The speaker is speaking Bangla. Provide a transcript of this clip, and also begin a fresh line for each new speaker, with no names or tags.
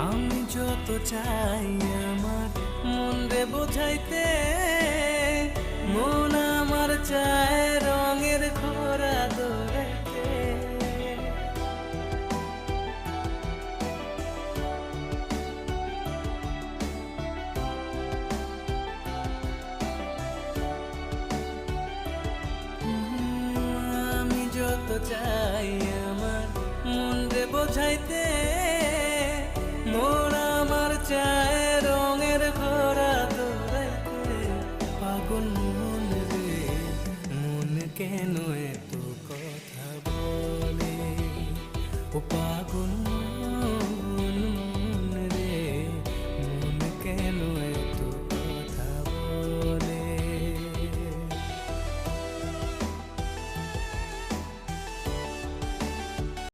আমি যত চাই আমার মন রে বোঝাইতে, মন আমার চায় রঙের খোরা দৌড়াইতে। আমি যত চাই আমার মন রে বোঝাইতে, মন আমার চায় রঙের ঘোড়া দৌড়াইতে। পাগল মন রে, মন কেন এত কথা বলে? ও